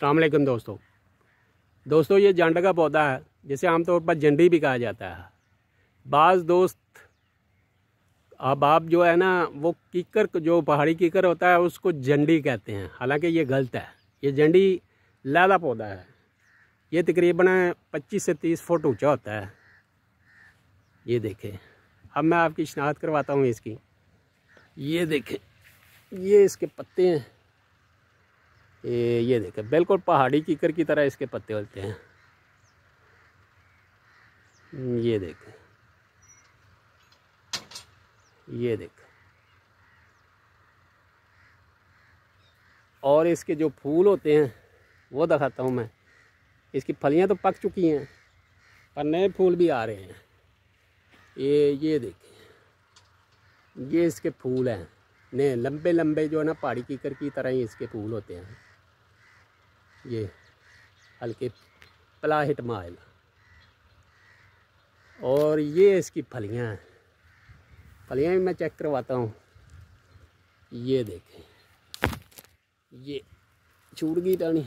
अस्सलाम वालेकुम दोस्तों ये जंड का पौधा है जिसे आमतौर पर जंडी भी कहा जाता है। बाज़ दोस्त अब आप जो है ना वो कीकर जो पहाड़ी कीकर होता है उसको जंडी कहते हैं, हालांकि ये गलत है। ये जंडी लैला पौधा है। ये तकरीबन 25 से 30 फुट ऊंचा होता है। ये देखें, अब मैं आपकी शनाख्त करवाता हूँ इसकी। ये देखें, ये इसके पत्ते हैं। ये देखें, बिल्कुल पहाड़ी कीकर की तरह इसके पत्ते होते हैं। ये देखें, ये देखें। और इसके जो फूल होते हैं वो दिखाता हूँ मैं। इसकी फलियाँ तो पक चुकी हैं पर नए फूल भी आ रहे हैं। ये देखें, ये इसके फूल हैं नए लंबे लंबे, जो है ना पहाड़ी कीकर की तरह ही इसके फूल होते हैं। ये हल्के प्लाहिट माइल। और ये इसकी फलियां हैं। फलियां भी मैं चेक करवाता हूँ। ये देखें, ये छूट गई टानी।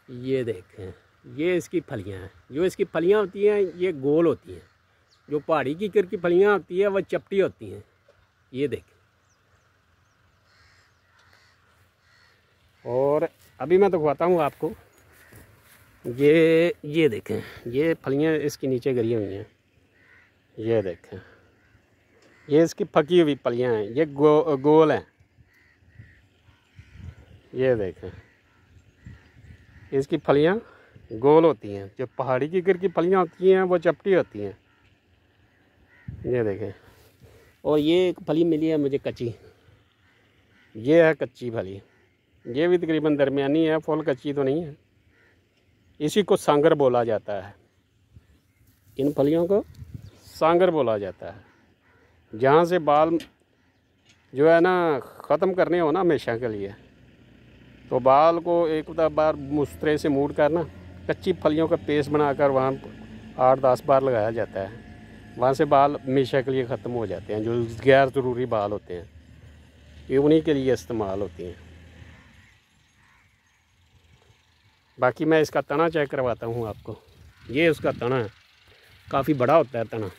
ये देखें, ये इसकी फलियां हैं। जो इसकी फलियां होती हैं ये गोल होती हैं। जो पहाड़ी कीकर की फलियां होती है वह चपटी होती हैं। ये देखें। और अभी मैं दिखवाता हूँ आपको। ये देखें, ये फलियाँ इसकी नीचे गिरी हुई हैं। ये देखें, ये इसकी पकी हुई फलियाँ हैं। ये गोल हैं। ये देखें, इसकी फलियाँ गोल होती हैं। जो पहाड़ी कीकर की फलियाँ होती हैं वो चपटी होती हैं। ये देखें। और ये एक फली मिली है मुझे कच्ची। ये है कच्ची फली। ये भी तकरीबन दरमियानी है, फुल कच्ची तो नहीं है। इसी को सांगर बोला जाता है। इन फलियों को सांगर बोला जाता है। जहाँ से बाल जो है ना ख़त्म करने हो ना हमेशा के लिए, तो बाल को एक बार मुस्तरे से मूड कर ना कच्ची फलियों का पेस्ट बनाकर वहाँ 8-10 बार लगाया जाता है। वहाँ से बाल हमेशा के लिए ख़त्म हो जाते हैं। जो गैर ज़रूरी बाल होते हैं ये उन्हीं के लिए इस्तेमाल होती हैं। बाकी मैं इसका तना चेक करवाता हूँ आपको। ये उसका तना है, काफ़ी बड़ा होता है तना।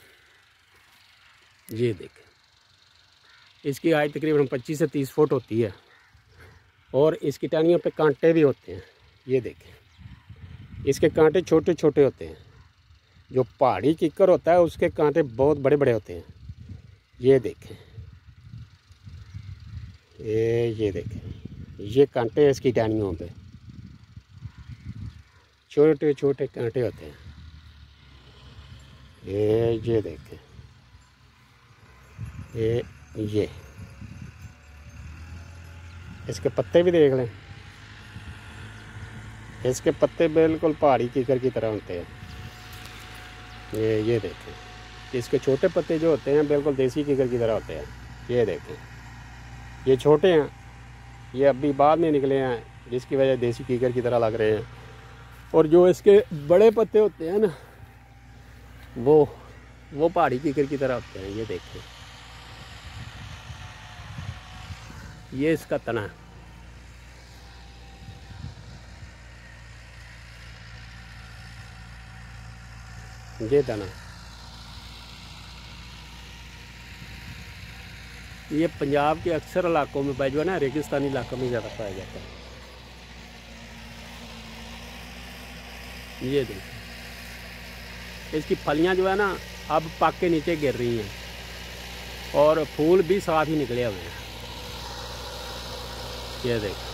ये देखें, इसकी हाइट तकरीबन 25 से 30 फुट होती है। और इसकी टहनियों पे कांटे भी होते हैं। ये देखें, इसके कांटे छोटे छोटे होते हैं। जो पहाड़ी कीकर होता है उसके कांटे बहुत बड़े बड़े होते हैं। ये देखें, ये देखें, ये कांटे इसकी टहनियों पे छोटे छोटे कांटे होते हैं। ये देखें, ये इसके पत्ते भी देख लें। इसके पत्ते बिल्कुल पहाड़ी कीकर की तरह होते हैं। ये देखें, इसके छोटे पत्ते जो होते हैं बिल्कुल देसी कीकर की तरह होते हैं। ये देखें, ये छोटे हैं, ये अभी बाद में निकले हैं जिसकी वजह देसी कीकर की तरह लग रहे हैं। और जो इसके बड़े पत्ते होते हैं ना वो पहाड़ी कीकर की तरह होते हैं। ये देखें, ये इसका तना है। ये तना, ये पंजाब के अक्सर इलाकों में जो है ना रेगिस्तानी इलाकों में ज़्यादा पाया जाता है। ये देखिए, इसकी फलियां जो है ना अब पक के नीचे गिर रही हैं और फूल भी साथ ही निकले हुए हैं। ये देखिए।